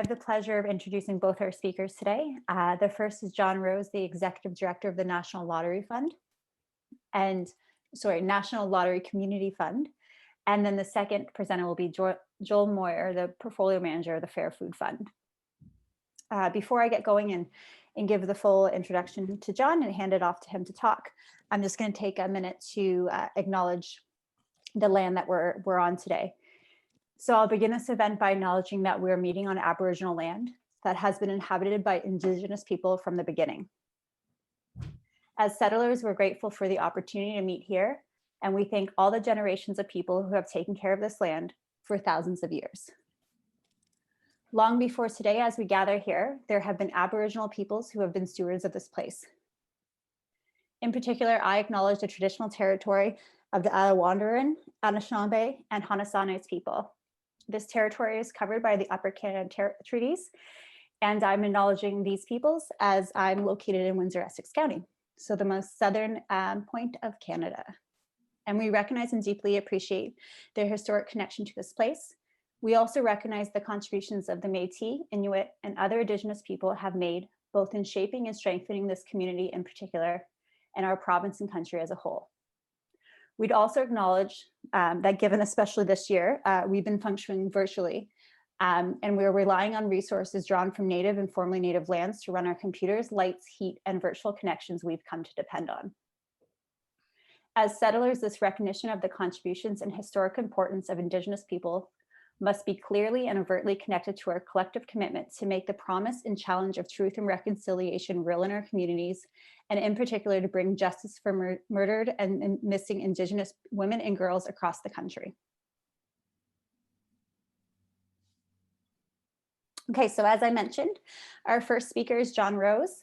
have the pleasure of introducing both our speakers today. The first is John Rose, the Executive Director of the National Lottery Fund, National Lottery Community Fund. And then the second presenter will be Joel Moyer, the Portfolio Manager of the Fair Food Fund. Before I get going and give the full introduction to John and hand it off to him to talk, I'm just going to take a minute to acknowledge the land that we're on today. So I'll begin this event by acknowledging that we're meeting on Aboriginal land that has been inhabited by Indigenous people from the beginning. As settlers, we're grateful for the opportunity to meet here, and we thank all the generations of people who have taken care of this land for thousands of years. Long before today, as we gather here, there have been Aboriginal peoples who have been stewards of this place. In particular, I acknowledge the traditional territory of the Arawandran, Anishinaabe, and Haudenosaunee people. This territory is covered by the Upper Canada Treaties, and I'm acknowledging these peoples as I'm located in Windsor-Essex County, so the most southern point of Canada. And we recognize and deeply appreciate their historic connection to this place. We also recognize the contributions of the Métis, Inuit, and other Indigenous people have made, both in shaping and strengthening this community in particular, and our province and country as a whole. We'd also acknowledge that given especially this year, we've been functioning virtually, and we're relying on resources drawn from native and formerly native lands to run our computers, lights, heat, and virtual connections we've come to depend on. As settlers, this recognition of the contributions and historic importance of Indigenous people must be clearly and overtly connected to our collective commitment to make the promise and challenge of truth and reconciliation real in our communities, and in particular to bring justice for murdered and missing Indigenous women and girls across the country. Okay, so as I mentioned, our first speaker is John Rose.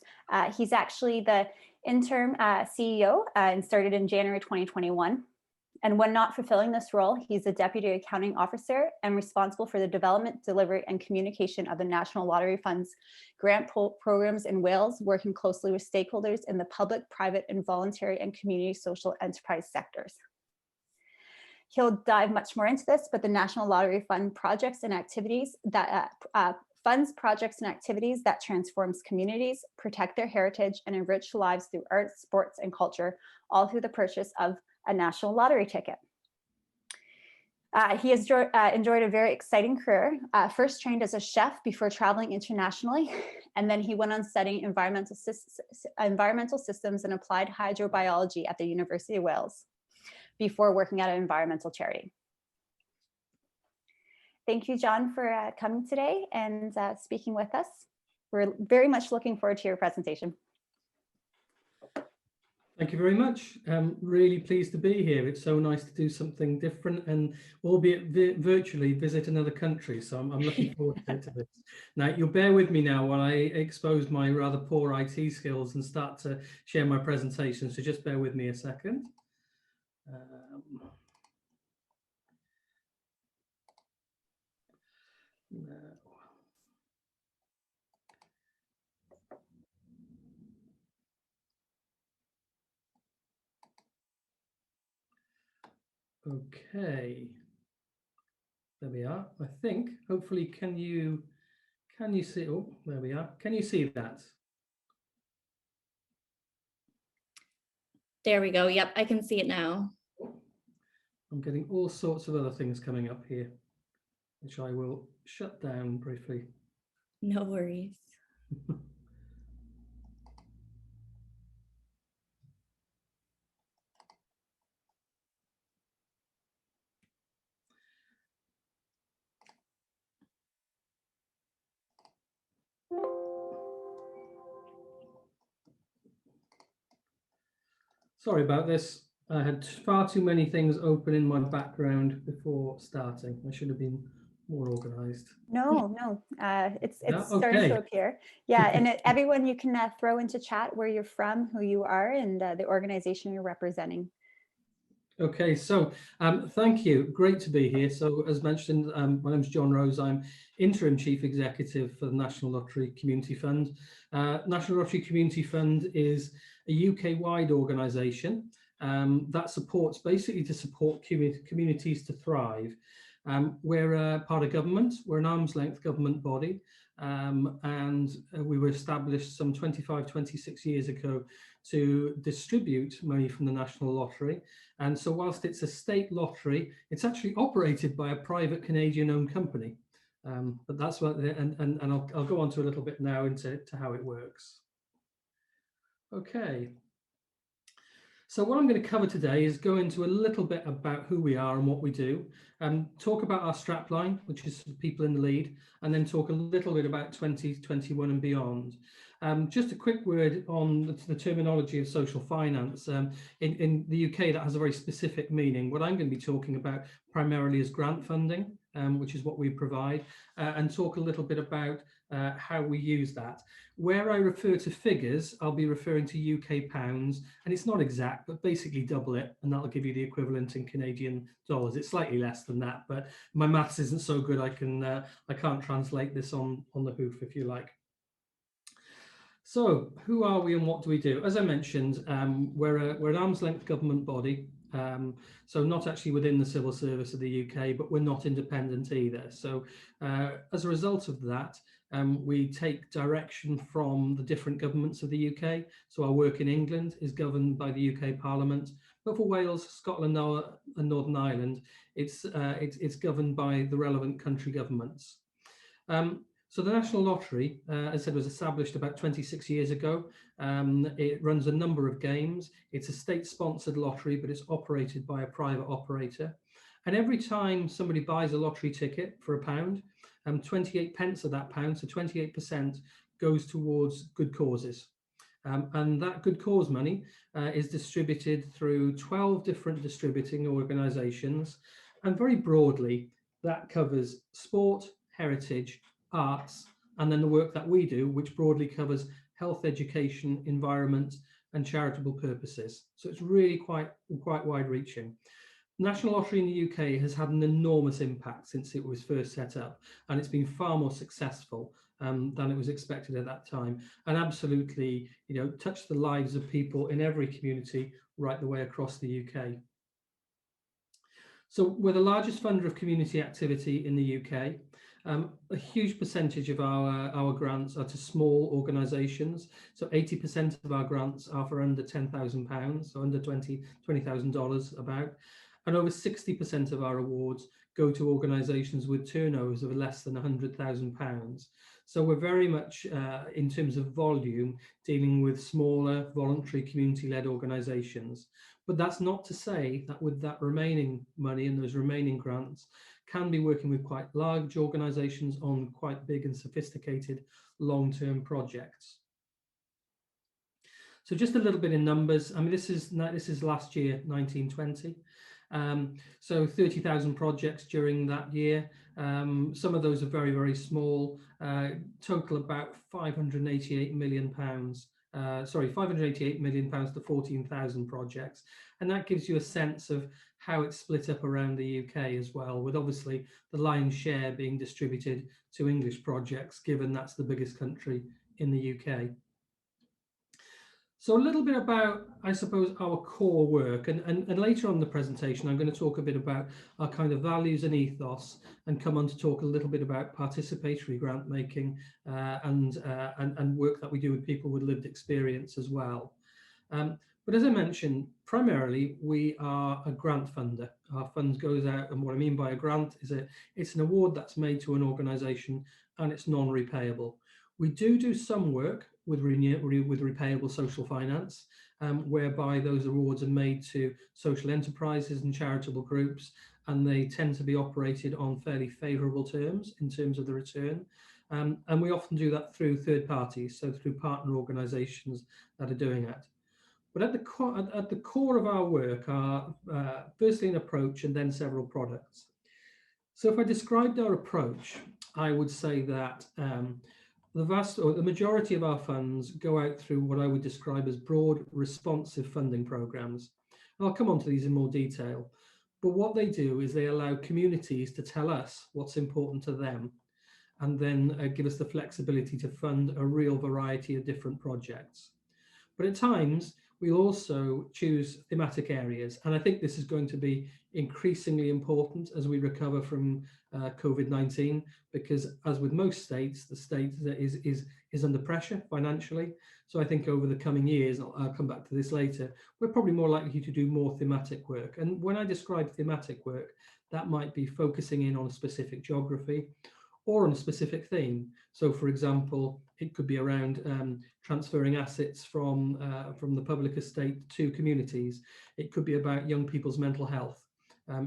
He's actually the interim CEO and started in January 2021. And when not fulfilling this role, he's a Deputy Accounting Officer and responsible for the development, delivery, and communication of the National Lottery Fund's grant programs in Wales, working closely with stakeholders in the public, private, and voluntary and community social enterprise sectors. He'll dive much more into this, but the National Lottery Fund projects and activities that funds projects and activities that transforms communities, protect their heritage, and enrich lives through arts, sports, and culture, all through the purchase of a national lottery ticket. He has enjoyed a very exciting career, first trained as a chef before traveling internationally, and then he went on studying environmental systems and applied hydrobiology at the University of Wales before working at an environmental charity. Thank you, John, for coming today and speaking with us. We're very much looking forward to your presentation. Thank you very much. Really pleased to be here. It's so nice to do something different and albeit virtually visit another country. So I'm looking forward to this. Now, you'll bear with me now while I expose my rather poor IT skills and start to share my presentation. So just bear with me a second. Okay, there we are. I think hopefully can you see? Oh, there we are. Can you see that? There we go. Yep, I can see it now. I'm getting all sorts of other things coming up here, which I will shut down briefly. No worries. Sorry about this. I had far too many things open in my background before starting. I should have been more organized. No, it's Yeah? starting Okay. to appear. Yeah, and everyone, you can throw into chat where you're from, who you are, and the organization you're representing. Okay, so thank you. Great to be here. So as mentioned, my name is John Rose. I'm Interim Chief Executive for the National Lottery Community Fund. National Lottery Community Fund is a UK-wide organisation that supports, basically to support communities to thrive. We're a part of government. We're an arm's length government body, and we were established some 25, 26 years ago to distribute money from the National Lottery. And so whilst it's a state lottery, it's actually operated by a private Canadian-owned company. But that's what, and I'll go on to a little bit now into how it works. Okay. So what I'm going to cover today is go into a little bit about who we are and what we do, talk about our strapline, which is people in the lead, and then talk a little bit about 2021 and beyond. Just a quick word on the terminology of social finance. In the UK, that has a very specific meaning. What I'm going to be talking about primarily is grant funding, which is what we provide, and talk a little bit about how we use that. Where I refer to figures, I'll be referring to UK pounds, and it's not exact, but basically double it, and that'll give you the equivalent in Canadian dollars. It's slightly less than that, but my maths isn't so good. I can't translate this on the hoof, if you like. So who are we and what do we do? As I mentioned, we're an arm's length government body. So not actually within the civil service of the UK, but we're not independent either. So as a result of that, we take direction from the different governments of the UK. So our work in England is governed by the UK Parliament, but for Wales, Scotland and Northern Ireland, it's governed by the relevant country governments. So the National Lottery, as I said, was established about 26 years ago. It runs a number of games. It's a state-sponsored lottery, but it's operated by a private operator. And every time somebody buys a lottery ticket for £1, 28 pence of that pound, so 28%, goes towards good causes. And that good cause money is distributed through 12 different distributing organisations. And very broadly, that covers sport, heritage, arts, and then the work that we do, which broadly covers health, education, environment, and charitable purposes. So it's really quite wide-reaching. National Lottery in the UK has had an enormous impact since it was first set up, and it's been far more successful than it was expected at that time, and absolutely, touched the lives of people in every community right the way across the UK. So we're the largest funder of community activity in the UK. A huge percentage of our grants are to small organisations. So 80% of our grants are for under £10,000, so under $20,000 about. And over 60% of our awards go to organisations with turnovers of less than £100,000. So we're very much, in terms of volume, dealing with smaller, voluntary, community-led organisations. But that's not to say that with that remaining money and those remaining grants, can be working with quite large organisations on quite big and sophisticated long-term projects. So just a little bit in numbers. I mean, this is last year, 1920. So 30,000 projects during that year. Some of those are very, very small. Total about £588 million. £588 million to 14,000 projects. And that gives you a sense of how it's split up around the UK as well, with obviously the lion's share being distributed to English projects, given that's the biggest country in the UK. So a little bit about, I suppose, our core work, and later on in the presentation, I'm going to talk a bit about our kind of values and ethos, and come on to talk a little bit about participatory grant making and work that we do with people with lived experience as well. But as I mentioned, primarily we are a grant funder. Our funds goes out, and what I mean by a grant is it's an award that's made to an organisation and it's non-repayable. We do some work with repayable social finance, whereby those awards are made to social enterprises and charitable groups, and they tend to be operated on fairly favourable terms in terms of the return. And we often do that through third parties, so through partner organisations that are doing that. But at the core of our work are firstly an approach and then several products. So if I described our approach, I would say that the majority of our funds go out through what I would describe as broad responsive funding programs. And I'll come on to these in more detail. But what they do is they allow communities to tell us what's important to them, and then give us the flexibility to fund a real variety of different projects. But at times, we'll also choose thematic areas. And I think this is going to be increasingly important as we recover from COVID-19, because as with most states, the state is under pressure financially. So I think over the coming years, I'll come back to this later, we're probably more likely to do more thematic work. And when I describe thematic work, that might be focusing in on a specific geography or on a specific theme. So for example, it could be around transferring assets from the public estate to communities. It could be about young people's mental health.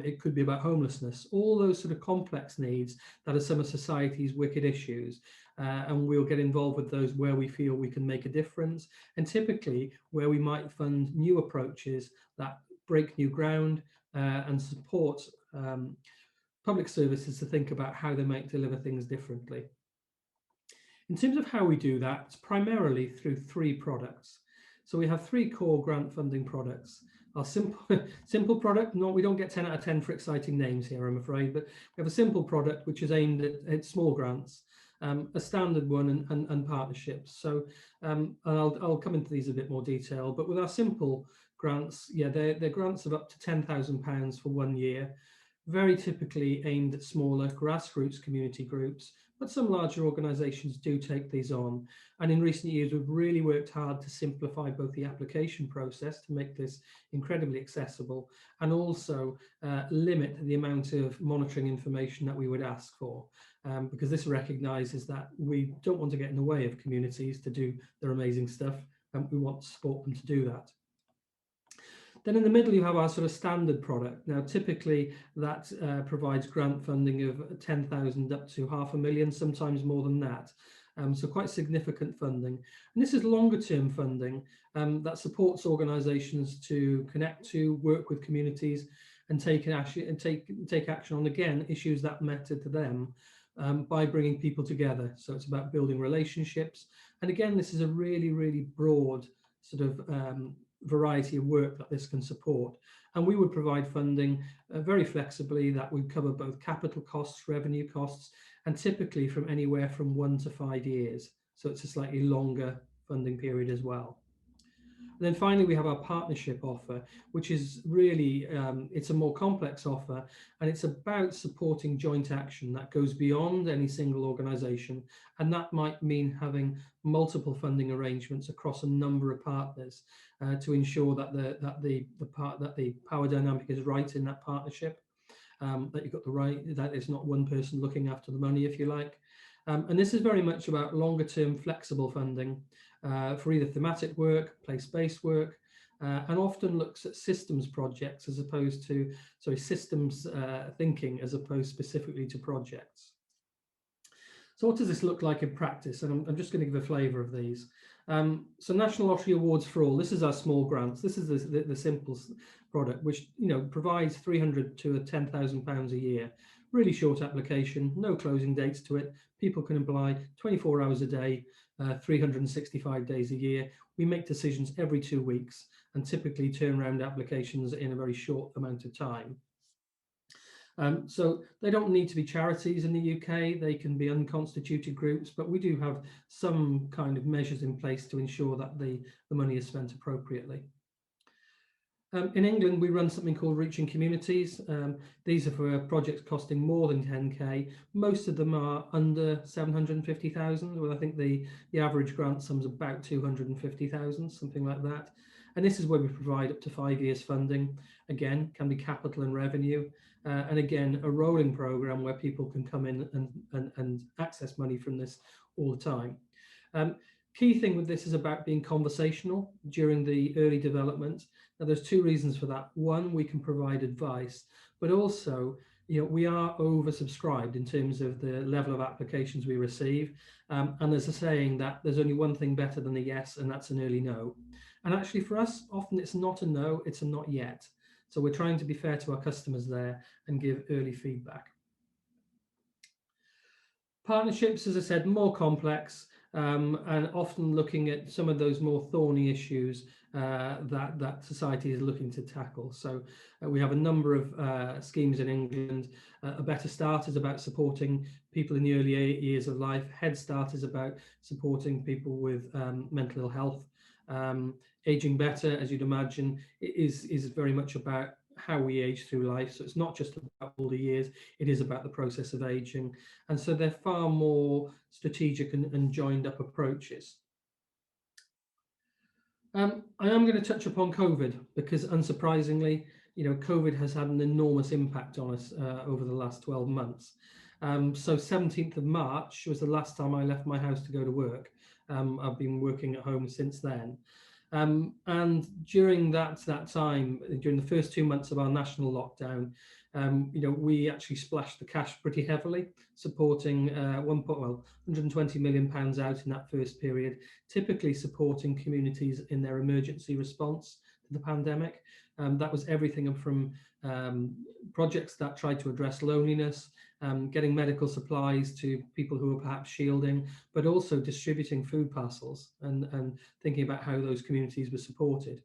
It could be about homelessness, all those sort of complex needs that are some of society's wicked issues. And we'll get involved with those where we feel we can make a difference, and typically where we might fund new approaches that break new ground and support public services to think about how they might deliver things differently. In terms of how we do that, it's primarily through 3 products. So we have 3 core grant funding products. Our simple product, we don't get 10 out of 10 for exciting names here, I'm afraid, but we have a simple product which is aimed at small grants, a standard one, and partnerships. So I'll come into these a bit more detail, but with our simple grants, yeah, they're grants of up to £10,000 for 1 year, very typically aimed at smaller grassroots community groups, but some larger organisations do take these on. And in recent years, we've really worked hard to simplify both the application process to make this incredibly accessible, and also limit the amount of monitoring information that we would ask for, because this recognises that we don't want to get in the way of communities to do their amazing stuff, and we want to support them to do that. Then in the middle, you have our sort of standard product. Now, typically that provides grant funding of 10,000 up to £500,000, sometimes more than that. So quite significant funding. And this is longer term funding that supports organisations to connect to, work with communities, and take action on, again, issues that matter to them by bringing people together. So it's about building relationships. And again, this is a really, really broad sort of variety of work that this can support. And we would provide funding very flexibly that would cover both capital costs, revenue costs, and typically from anywhere from 1 to 5 years. So it's a slightly longer funding period as well. And then finally, we have our partnership offer, which is really, it's a more complex offer, and it's about supporting joint action that goes beyond any single organisation. And that might mean having multiple funding arrangements across a number of partners to ensure that the power dynamic is right in that partnership, that you've got the right, that it's not one person looking after the money, if you like. And this is very much about longer term flexible funding for either thematic work, place-based work, and often looks at systems projects as opposed to, systems thinking as opposed specifically to projects. So what does this look like in practice? And I'm just going to give a flavour of these. So National Lottery Awards for All, this is our small grants. This is the simple product, which provides £300 to £10,000 a year. Really short application, no closing dates to it. People can apply 24 hours a day, 365 days a year. We make decisions every 2 weeks and typically turn around applications in a very short amount of time. So they don't need to be charities in the UK, they can be unconstituted groups, but we do have some kind of measures in place to ensure that the money is spent appropriately. In England, we run something called Reaching Communities. These are for projects costing more than 10k. Most of them are under 750,000, well, I think the average grant sum's about 250,000, something like that. And this is where we provide up to 5 years funding. Again, can be capital and revenue. And again, a rolling program where people can come in and access money from this all the time. Key thing with this is about being conversational during the early development. Now, there's 2 reasons for that. One, we can provide advice, but also, we are oversubscribed in terms of the level of applications we receive. And there's a saying that there's only one thing better than a yes, and that's an early no. And actually for us, often it's not a no, it's a not yet. So we're trying to be fair to our customers there and give early feedback. Partnerships, as I said, more complex, and often looking at some of those more thorny issues that society is looking to tackle. So we have a number of schemes in England. A Better Start is about supporting people in the early years of life. Head Start is about supporting people with mental ill health. Aging better, as you'd imagine, is very much about how we age through life. So it's not just about older years, it is about the process of aging. And so they're far more strategic and joined up approaches. I am going to touch upon COVID because, unsurprisingly, COVID has had an enormous impact on us over the last 12 months. So 17th of March was the last time I left my house to go to work. I've been working at home since then. And during that time, during the first 2 months of our national lockdown, we actually splashed the cash pretty heavily, supporting 120 million pounds out in that first period, typically supporting communities in their emergency response to the pandemic. That was everything from projects that tried to address loneliness, getting medical supplies to people who were perhaps shielding, but also distributing food parcels and thinking about how those communities were supported.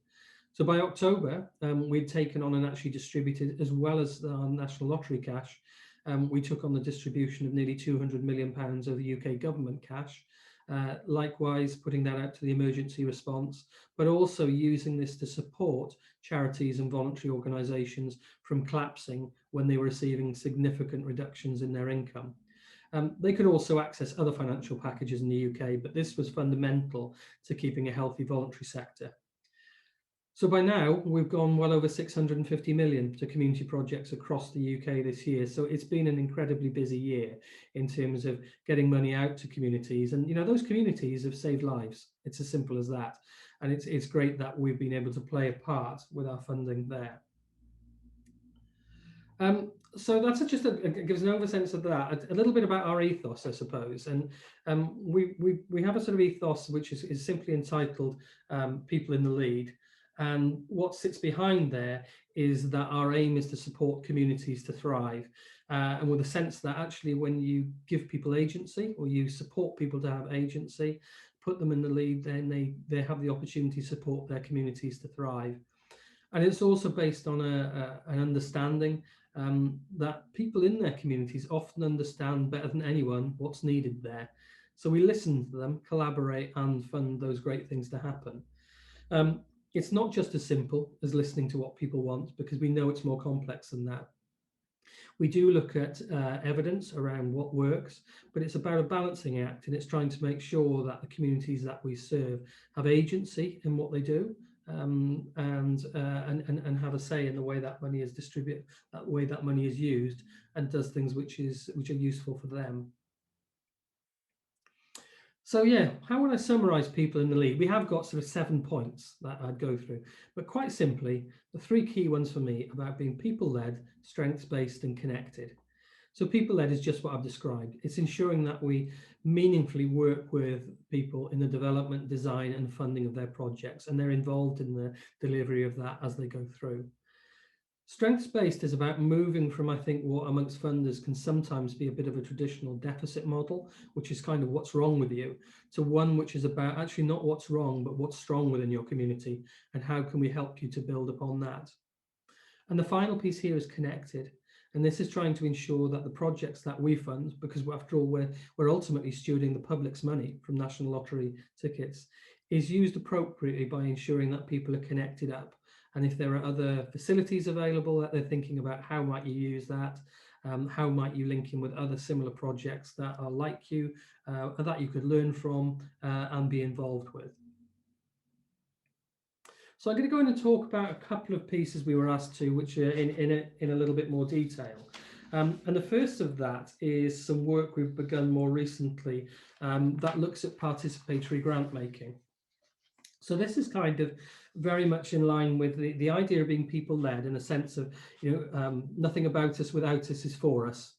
So by October, we'd taken on and actually distributed, as well as our National Lottery cash, we took on the distribution of nearly £200 million of the UK government cash, likewise putting that out to the emergency response, but also using this to support charities and voluntary organisations from collapsing when they were receiving significant reductions in their income. They could also access other financial packages in the UK, but this was fundamental to keeping a healthy voluntary sector. So by now, we've gone well over 650 million to community projects across the UK this year. So it's been an incredibly busy year in terms of getting money out to communities. And, those communities have saved lives. It's as simple as that. And it's great that we've been able to play a part with our funding there. So that's just gives an oversense of that. A little bit about our ethos, I suppose. And we have a sort of ethos which is simply entitled People in the Lead. And what sits behind there is that our aim is to support communities to thrive, and with a sense that actually when you give people agency, or you support people to have agency, put them in the lead, then they have the opportunity to support their communities to thrive. And it's also based on an understanding that people in their communities often understand better than anyone what's needed there. So we listen to them, collaborate, and fund those great things to happen. It's not just as simple as listening to what people want, because we know it's more complex than that. We do look at evidence around what works, but it's about a balancing act, and it's trying to make sure that the communities that we serve have agency in what they do, and have a say in the way that money is distributed, that way that money is used, and does things which are useful for them. So yeah, how would I summarize people in the lead? We have got sort of 7 points that I'd go through, but quite simply, the 3 key ones for me about being people-led, strengths-based, and connected. So people-led is just what I've described. It's ensuring that we meaningfully work with people in the development, design, and funding of their projects, and they're involved in the delivery of that as they go through. Strengths-based is about moving from, I think, what amongst funders can sometimes be a bit of a traditional deficit model, which is kind of what's wrong with you, to one which is about actually not what's wrong, but what's strong within your community, and how can we help you to build upon that. And the final piece here is connected. And this is trying to ensure that the projects that we fund, because after all, we're ultimately stewarding the public's money from National Lottery tickets, is used appropriately by ensuring that people are connected up. And if there are other facilities available that they're thinking about, how might you use that? How might you link in with other similar projects that are like you, that you could learn from and be involved with? So I'm going to go in and talk about a couple of pieces we were asked to, which are in a little bit more detail. And the first of that is some work we've begun more recently that looks at participatory grant making. So this is kind of very much in line with the idea of being people-led, in a sense of, nothing about us without us is for us,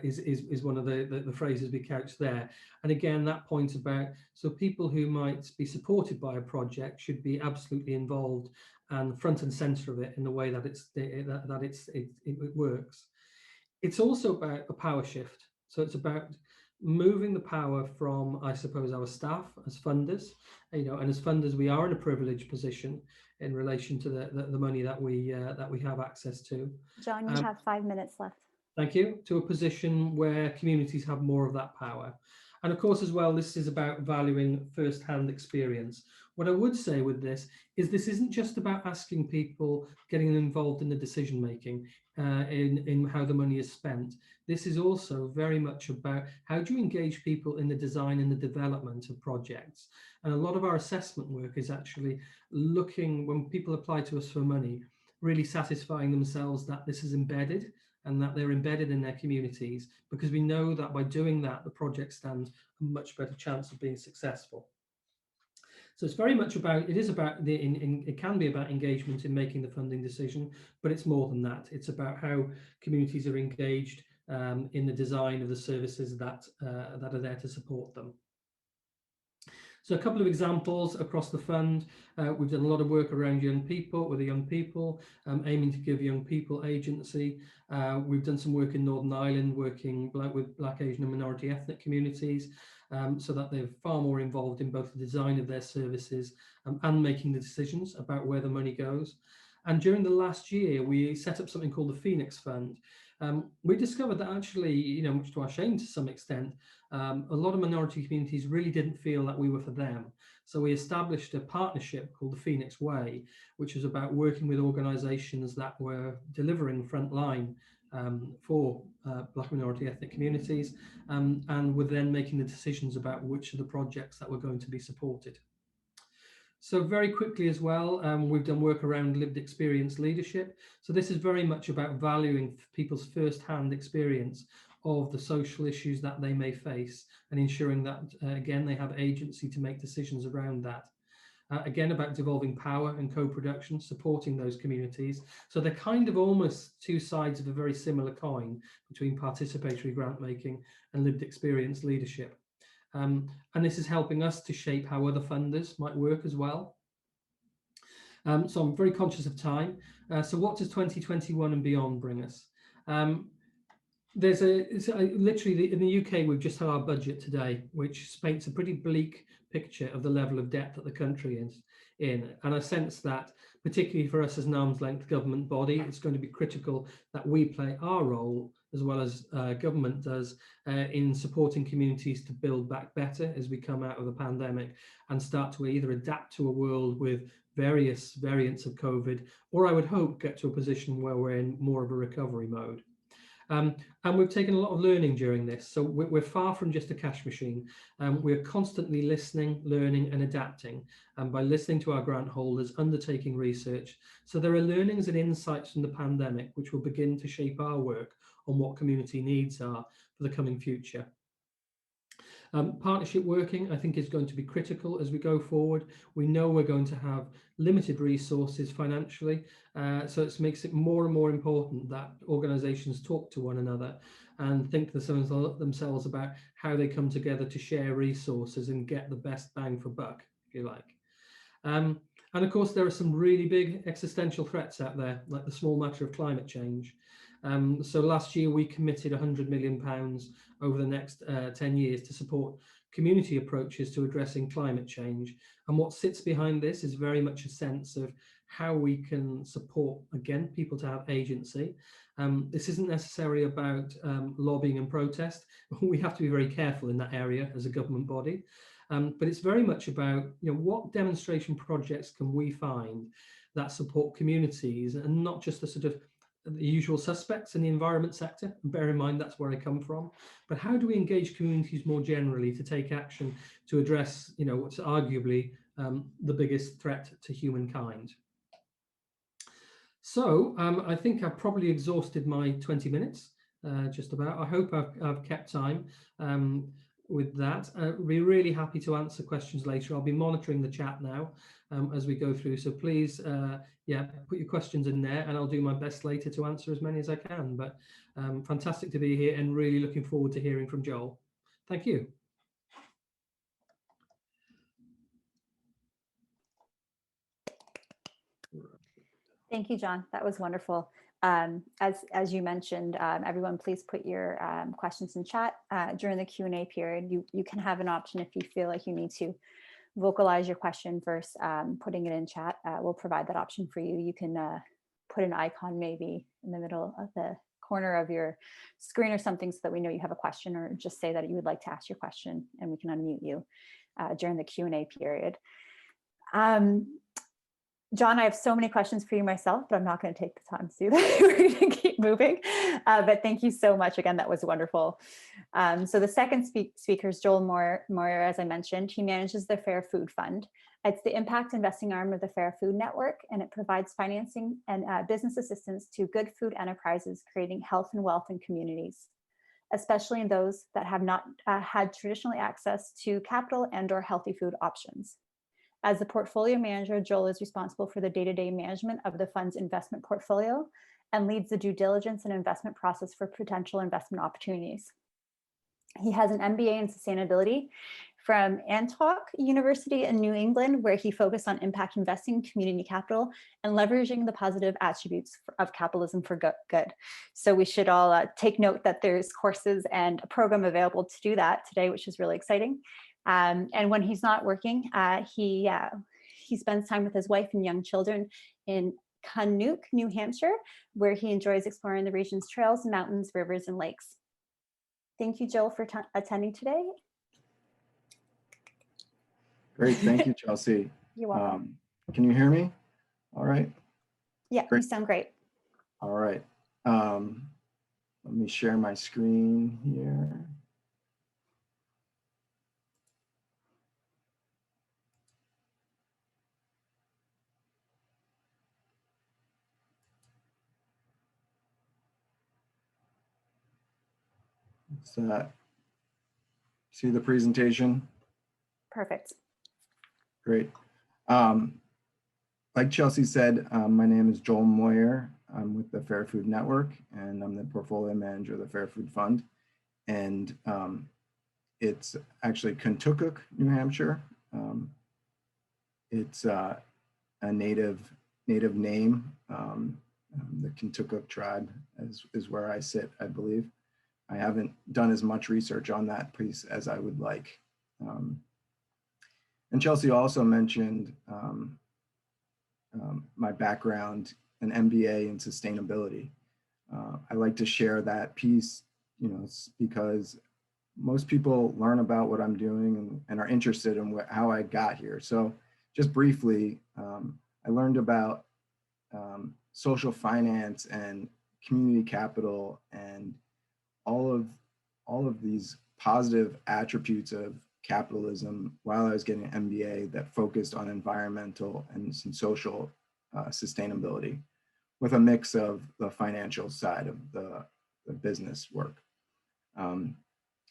is one of the phrases we couch there. And again, that point about, so people who might be supported by a project should be absolutely involved and front and center of it in the way that it works. It's also about a power shift. So it's about moving the power from, I suppose, our staff as funders, and as funders, we are in a privileged position in relation to the money that we have access to. John, you have 5 minutes left. Thank you. To a position where communities have more of that power. And of course, as well, this is about valuing first-hand experience. What I would say with this isn't just about asking people, getting them involved in the decision-making, in how the money is spent. This is also very much about how do you engage people in the design and the development of projects. And a lot of our assessment work is actually looking, when people apply to us for money, really satisfying themselves that this is embedded and that they're embedded in their communities, because we know that by doing that, the project stands a much better chance of being successful. So it's very much about, it can be about engagement in making the funding decision, but it's more than that. It's about how communities are engaged in the design of the services that are there to support them. So a couple of examples across the fund. We've done a lot of work around young people, with the young people, aiming to give young people agency. We've done some work in Northern Ireland, working with Black, Asian and minority ethnic communities, so that they're far more involved in both the design of their services and making the decisions about where the money goes. And during the last year, we set up something called the Phoenix Fund. We discovered that actually, much to our shame to some extent, a lot of minority communities really didn't feel that we were for them. So we established a partnership called the Phoenix Way, which was about working with organisations that were delivering frontline for Black minority ethnic communities, and were then making the decisions about which of the projects that were going to be supported. So very quickly as well, we've done work around lived experience leadership. So this is very much about valuing people's first-hand experience of the social issues that they may face and ensuring that, again, they have agency to make decisions around that. Again, about devolving power and co-production, supporting those communities. So they're kind of almost two sides of a very similar coin between participatory grant making and lived experience leadership. And this is helping us to shape how other funders might work as well. So I'm very conscious of time. So what does 2021 and beyond bring us? Literally in the UK, we've just had our budget today, which paints a pretty bleak picture of the level of debt that the country is in. And I sense that, particularly for us as an arm's length government body, it's going to be critical that we play our role, as well as government does, in supporting communities to build back better as we come out of the pandemic and start to either adapt to a world with various variants of COVID, or I would hope get to a position where we're in more of a recovery mode. And we've taken a lot of learning during this. So we're far from just a cash machine. We're constantly listening, learning and adapting. And by listening to our grant holders, undertaking research. So there are learnings and insights from the pandemic, which will begin to shape our work on what community needs are for the coming future. Partnership working, I think, is going to be critical as we go forward. We know we're going to have limited resources financially, so it makes it more and more important that organisations talk to one another and think themselves about how they come together to share resources and get the best bang for buck, if you like. And of course, there are some really big existential threats out there, like the small matter of climate change. So last year, we committed £100 million over the next 10 years to support community approaches to addressing climate change. And what sits behind this is very much a sense of how we can support, again, people to have agency. This isn't necessarily about lobbying and protest. We have to be very careful in that area as a government body. But it's very much about, what demonstration projects can we find that support communities and not just the sort of the usual suspects in the environment sector. And bear in mind, that's where I come from. But how do we engage communities more generally to take action to address, what's arguably the biggest threat to humankind? So I think I've probably exhausted my 20 minutes, just about. I hope I've kept time with that. We'll be really happy to answer questions later. I'll be monitoring the chat now as we go through. So please, put your questions in there and I'll do my best later to answer as many as I can. But fantastic to be here and really looking forward to hearing from Joel. Thank you. Thank you, John. That was wonderful. As you mentioned, everyone, please put your questions in chat during the Q&A period. You can have an option if you feel like you need to vocalize your question versus putting it in chat. We'll provide that option for you. You can put an icon maybe in the middle of the corner of your screen or something so that we know you have a question, or just say that you would like to ask your question and we can unmute you during the Q&A period. John, I have so many questions for you myself, but I'm not going to take the time to do that. We're going to keep moving. But thank you so much. Again, that was wonderful. So the second speaker is Joel Moyer, as I mentioned. He manages the Fair Food Fund. It's the impact investing arm of the Fair Food Network, and it provides financing and business assistance to good food enterprises creating health and wealth in communities, especially in those that have not had traditionally access to capital and or healthy food options. As the portfolio manager, Joel is responsible for the day-to-day management of the fund's investment portfolio and leads the due diligence and investment process for potential investment opportunities. He has an MBA in sustainability from Antioch University in New England, where he focused on impact investing, community capital, and leveraging the positive attributes of capitalism for good. So we should all take note that there's courses and a program available to do that today, which is really exciting. And when he's not working, he spends time with his wife and young children in Canuck, New Hampshire, where he enjoys exploring the region's trails, mountains, rivers, and lakes. Thank you, Joel, for attending today. Great, thank you, Chelsea. You're welcome. Can you hear me? All right. Yeah, Great. you sound great. All right. Let me share my screen here. See the presentation? Perfect. Great. Like Chelsea said, my name is Joel Moyer. I'm with the Fair Food Network, and I'm the portfolio manager of the Fair Food Fund. And it's actually Kentucky, New Hampshire. It's a native name. The Kentucky tribe is where I sit, I believe. I haven't done as much research on that piece as I would like. And Chelsea also mentioned my background, an MBA in sustainability. I like to share that piece, because most people learn about what I'm doing and are interested in how I got here. So just briefly, I learned about social finance and community capital and all of these positive attributes of capitalism while I was getting an MBA that focused on environmental and some social sustainability with a mix of the financial side of the business work. And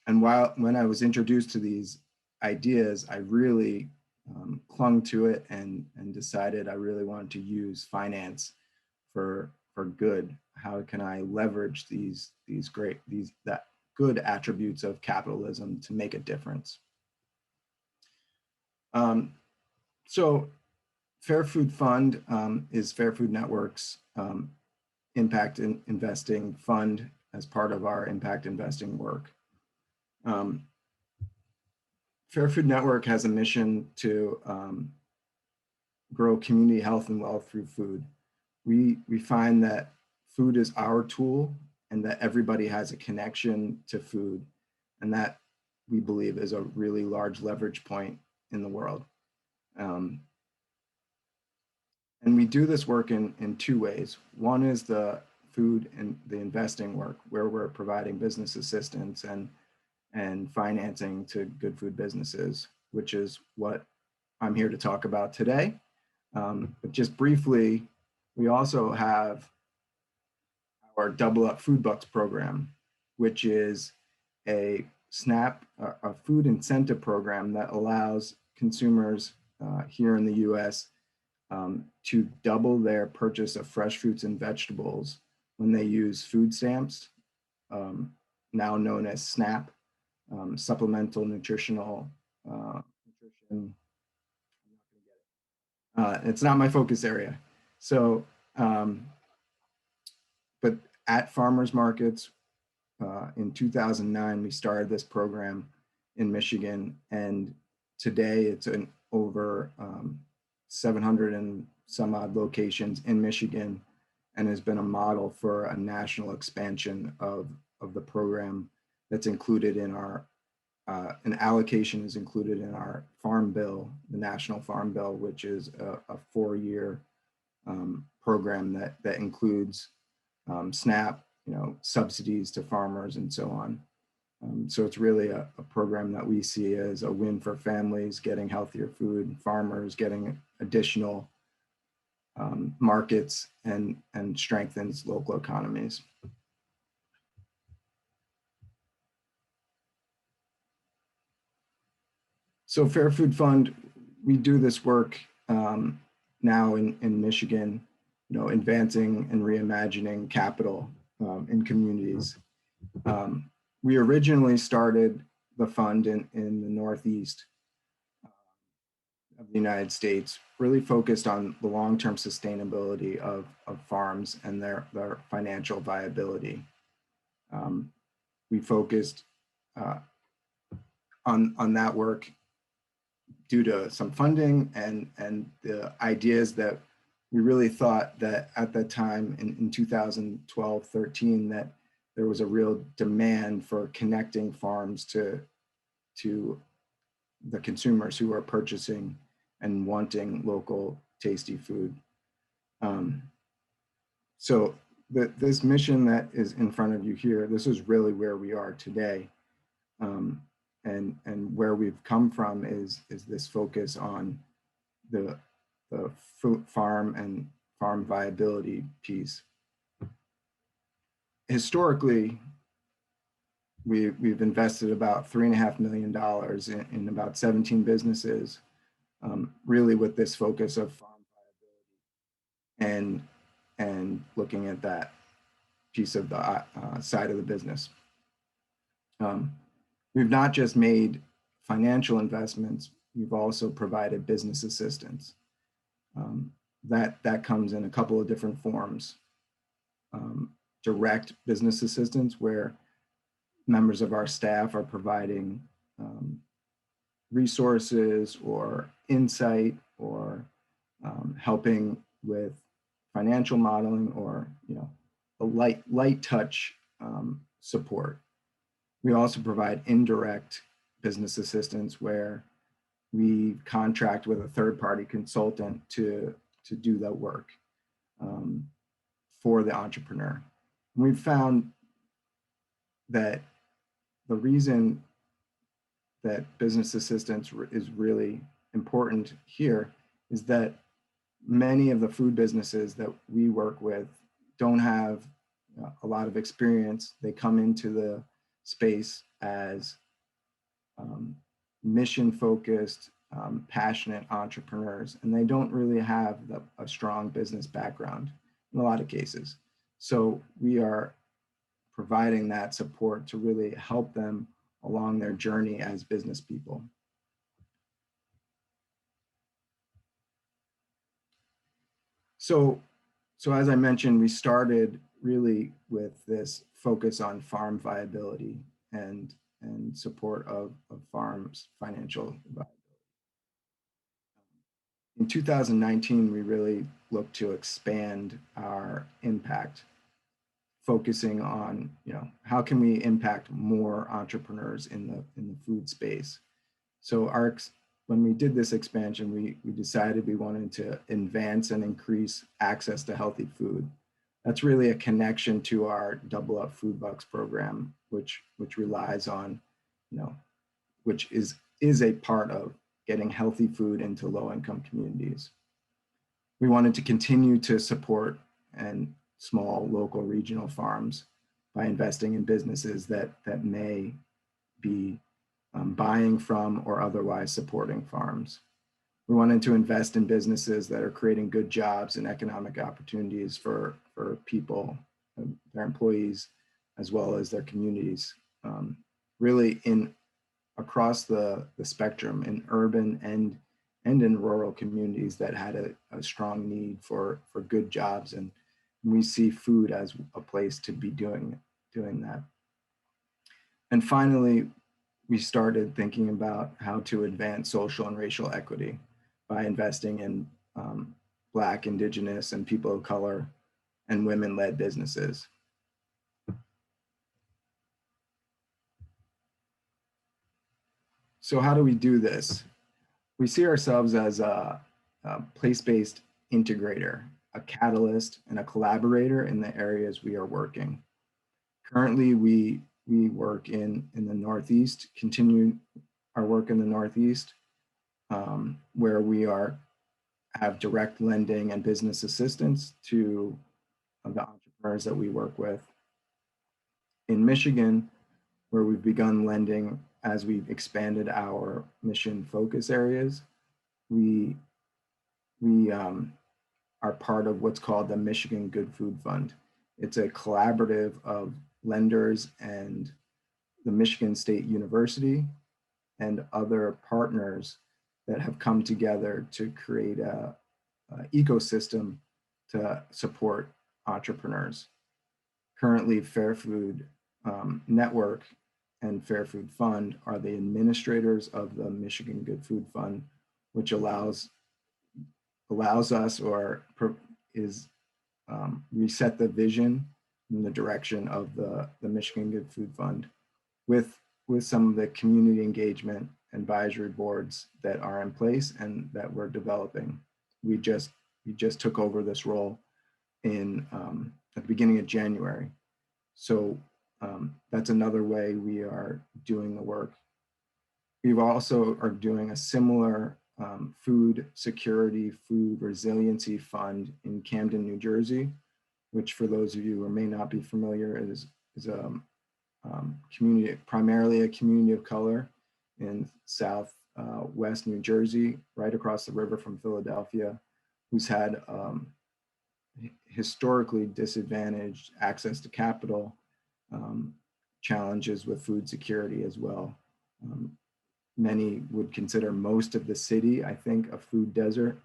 when I was introduced to these ideas, I really clung to it and decided I really wanted to use finance for good. How can I leverage these good attributes of capitalism to make a difference? So Fair Food Fund is Fair Food Network's impact investing fund as part of our impact investing work. Fair Food Network has a mission to grow community health and wealth through food. We find that food is our tool and that everybody has a connection to food, and that we believe is a really large leverage point in the world. And we do this work in two ways. One is the food and the investing work, where we're providing business assistance and financing to good food businesses, which is what I'm here to talk about today. But just briefly, we also have our Double Up Food Bucks program, which is a food incentive program that allows consumers here in the US to double their purchase of fresh fruits and vegetables when they use food stamps, now known as SNAP, supplemental nutritional nutrition. It's not my focus area. So, but at farmers markets in 2009, we started this program in Michigan, and today it's in over 700 and some odd locations in Michigan, and has been a model for a national expansion of the program that's included in our, an allocation is included in our Farm Bill, the National Farm Bill, which is a 4-year program that includes SNAP, subsidies to farmers and so on. So it's really a program that we see as a win for families getting healthier food, farmers getting additional markets, and strengthens local economies. So Fair Food Fund, we do this work now in Michigan, advancing and reimagining capital in communities. We originally started the fund in the Northeast of the United States, really focused on the long-term sustainability of farms and their financial viability. We focused on that work due to some funding and the ideas that we really thought that at that time in 2012-13 that there was a real demand for connecting farms to the consumers who are purchasing and wanting local tasty food. So this mission that is in front of you here, this is really where we are today. And where we've come from is this focus on the farm and farm viability piece. Historically, we've invested about $3.5 million in about 17 businesses, really with this focus of farm viability and looking at that piece of the side of the business. We've not just made financial investments, we've also provided business assistance. That comes in a couple of different forms. Direct business assistance, where members of our staff are providing resources or insight or helping with financial modeling or a light touch support. We also provide indirect business assistance, where we contract with a third-party consultant to do that work for the entrepreneur. We've found that the reason that business assistance is really important here is that many of the food businesses that we work with don't have a lot of experience. They come into the space as mission-focused, passionate entrepreneurs, and they don't really have a strong business background in a lot of cases. So we are providing that support to really help them along their journey as business people. So as I mentioned, we started really with this focus on farm viability and support of farms' financial viability. In 2019, we really looked to expand our impact, focusing on, how can we impact more entrepreneurs in the food space? So when we did this expansion, we decided we wanted to advance and increase access to healthy food. That's really a connection to our Double Up Food Bucks program, which relies on, which is a part of getting healthy food into low-income communities. We wanted to continue to support and small local regional farms by investing in businesses that may be buying from or otherwise supporting farms. We wanted to invest in businesses that are creating good jobs and economic opportunities for people, their employees, as well as their communities, really across the spectrum in urban and in rural communities that had a strong need for good jobs. And we see food as a place to be doing that. And finally, we started thinking about how to advance social and racial equity by investing in Black, Indigenous, and people of color and women-led businesses. So how do we do this? We see ourselves as a place-based integrator, a catalyst, and a collaborator in the areas we are working. Currently, we work in the Northeast, continue our work in the Northeast, where we have direct lending and business assistance to the entrepreneurs that we work with. In Michigan, where we've begun lending as we've expanded our mission focus areas, we are part of what's called the Michigan Good Food Fund. It's a collaborative of lenders and the Michigan State University and other partners that have come together to create a ecosystem to support entrepreneurs. Currently, Fair Food Network and Fair Food Fund are the administrators of the Michigan Good Food Fund, which allows us we set the vision in the direction of the Michigan Good Food Fund with some of the community engagement advisory boards that are in place and that we're developing. We just took over this role at the beginning of January. So that's another way we are doing the work. We also are doing a similar food security, food resiliency fund in Camden, New Jersey, which for those of you who may not be familiar is a community, primarily a community of color in West New Jersey, right across the river from Philadelphia, who's had historically disadvantaged access to capital, challenges with food security as well. Many would consider most of the city, I think, a food desert.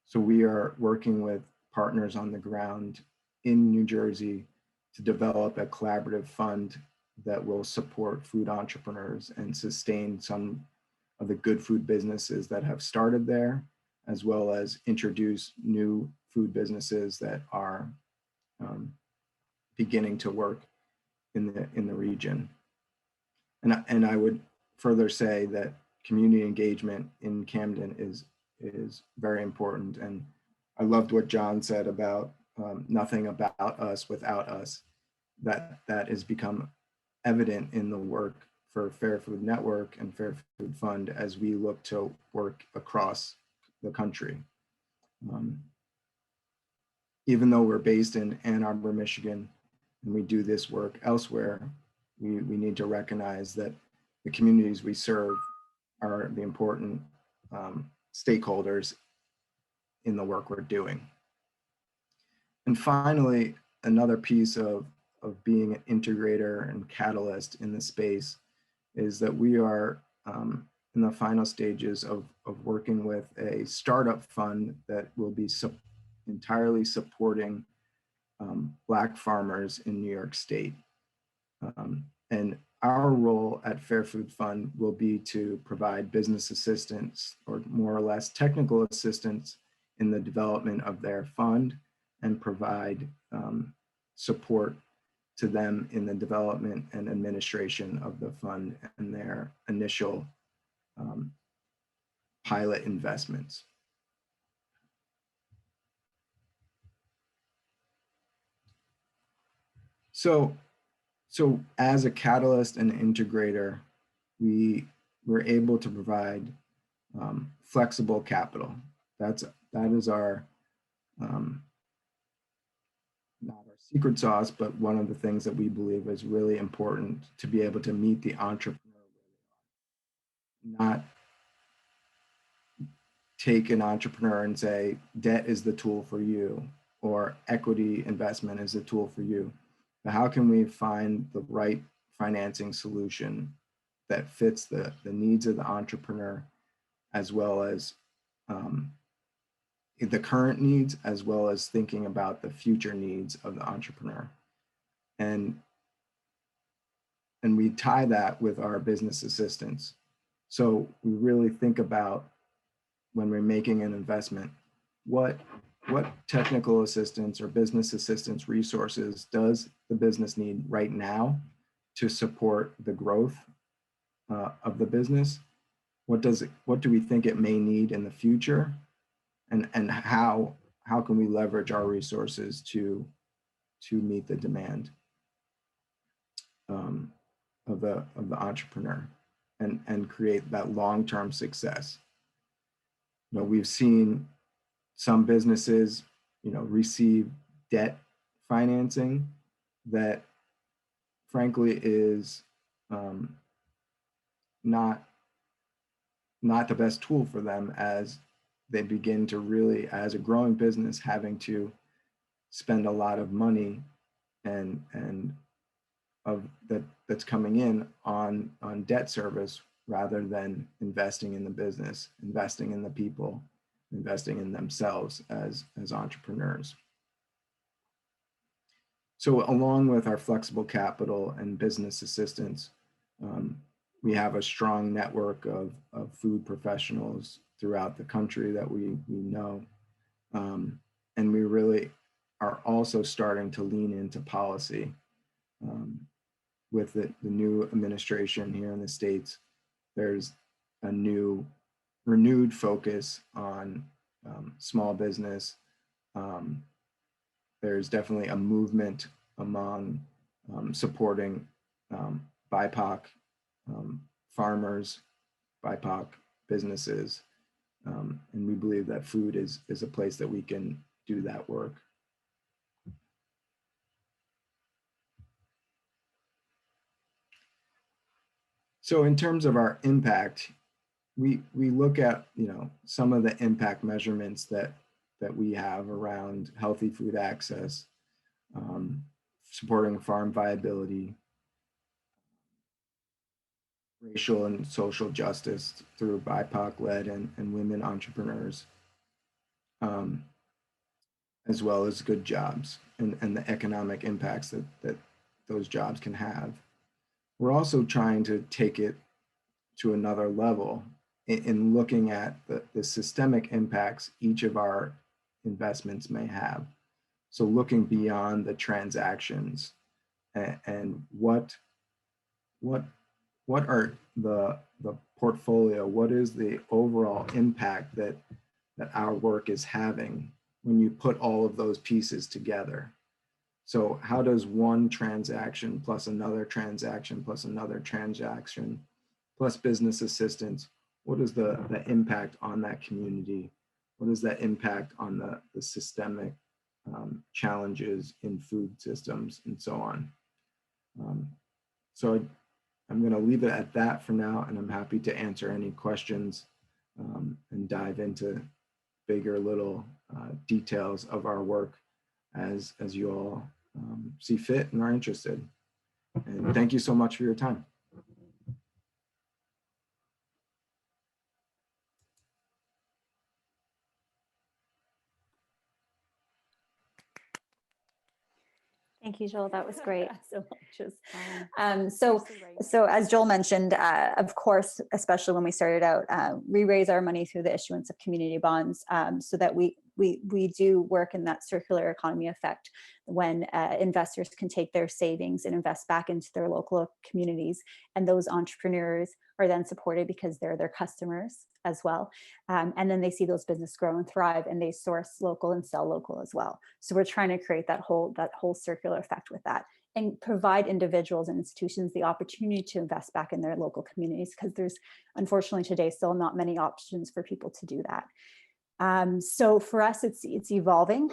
So we are working with partners on the ground in New Jersey to develop a collaborative fund that will support food entrepreneurs and sustain some of the good food businesses that have started there, as well as introduce new food businesses that are beginning to work in the region. And I would further say that community engagement in Camden is very important. And I loved what John said about nothing about us without us. That has become evident in the work for Fair Food Network and Fair Food Fund as we look to work across the country. Even though we're based in Ann Arbor, Michigan, and we do this work elsewhere, we need to recognize that the communities we serve are the important stakeholders in the work we're doing. And finally, another piece of being an integrator and catalyst in the space is that we are in the final stages of working with a startup fund that will be entirely supporting Black farmers in New York State. And our role at Fair Food Fund will be to provide business assistance or more or less technical assistance in the development of their fund and provide support to them in the development and administration of the fund and their initial pilot investments. So as a catalyst and integrator, we were able to provide flexible capital. That is our not our secret sauce, but one of the things that we believe is really important to be able to meet the entrepreneur where they are. Not take an entrepreneur and say, debt is the tool for you, or equity investment is the tool for you. But how can we find the right financing solution that fits the needs of the entrepreneur, as well as the current needs, as well as thinking about the future needs of the entrepreneur. And we tie that with our business assistance. So we really think about when we're making an investment, what what technical assistance or business assistance resources does the business need right now to support the growth of the business? What do we think it may need in the future? And how can we leverage our resources to meet the demand of the entrepreneur and create that long-term success? You know, we've seen some businesses, you know, receive debt financing that frankly is not the best tool for them as they begin to really, as a growing business, having to spend a lot of money and that's coming in on debt service rather than investing in the business, investing in the people, investing in themselves as entrepreneurs. So along with our flexible capital and business assistance, we have a strong network of food professionals throughout the country that we know. And we really are also starting to lean into policy. With the new administration here in the States, there's a new renewed focus on small business. There's definitely a movement among supporting BIPOC farmers, BIPOC businesses. And we believe that food is a place that we can do that work. So in terms of our impact, we look at, you know, some of the impact measurements that we have around healthy food access, supporting farm viability, racial and social justice through BIPOC-led and women entrepreneurs, as well as good jobs and the economic impacts that those jobs can have. We're also trying to take it to another level in looking at the systemic impacts each of our investments may have. So looking beyond the transactions and what are the portfolio, what is the overall impact that our work is having when you put all of those pieces together. So how does one transaction plus another transaction plus another transaction plus business assistance, what is the impact on that community? What is that impact on the systemic challenges in food systems and so on? So I'm going to leave it at that for now, and I'm happy to answer any questions and dive into bigger little details of our work as you all see fit and are interested. And thank you so much for your time. Thank you, Joel. That was great. So just, So as Joel mentioned, of course, especially when we started out, we raise our money through the issuance of community bonds so that we do work in that circular economy effect when investors can take their savings and invest back into their local communities. And those entrepreneurs are then supported because they're their customers as well. And then they see those businesses grow and thrive, and they source local and sell local as well. So we're trying to create that whole circular effect with that and provide individuals and institutions the opportunity to invest back in their local communities, because there's unfortunately today still not many options for people to do that. So for us, it's evolving.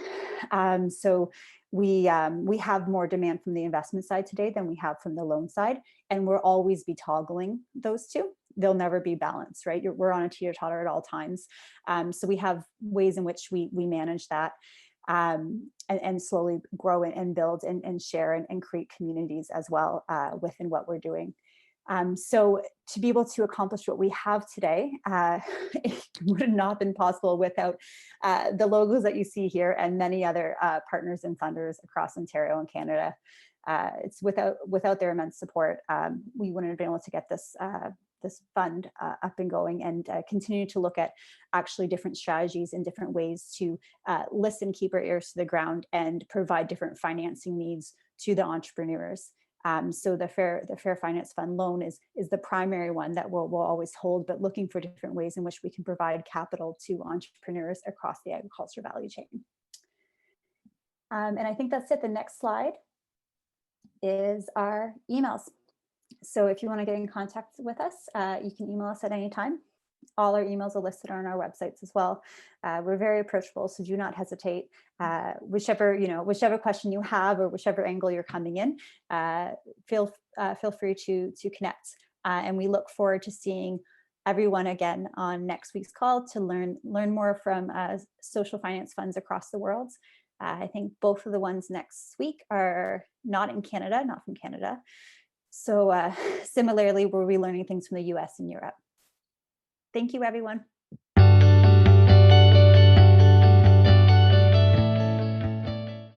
So we have more demand from the investment side today than we have from the loan side, and we'll always be toggling those two. They'll never be balanced, right? We're on a teeter-totter at all times. So we have ways in which we manage that and slowly grow and build and share and create communities as well within what we're doing. So to be able to accomplish what we have today, it would have not been possible without the logos that you see here and many other partners and funders across Ontario and Canada. It's without their immense support, we wouldn't have been able to get this this fund up and going, and continue to look at actually different strategies and different ways to listen, keep our ears to the ground, and provide different financing needs to the entrepreneurs. So the Fair Finance Fund loan is the primary one that we'll always hold, but looking for different ways in which we can provide capital to entrepreneurs across the agriculture value chain. And I think that's it. The next slide is our emails. So if you want to get in contact with us, you can email us at any time. All our emails are listed on our websites as well. We're very approachable, so do not hesitate. Whichever question you have or whichever angle you're coming in, feel free to connect. And we look forward to seeing everyone again on next week's call to learn more from social finance funds across the world. I think both of the ones next week are not from Canada. So similarly, we'll be learning things from the US and Europe. Thank you, everyone.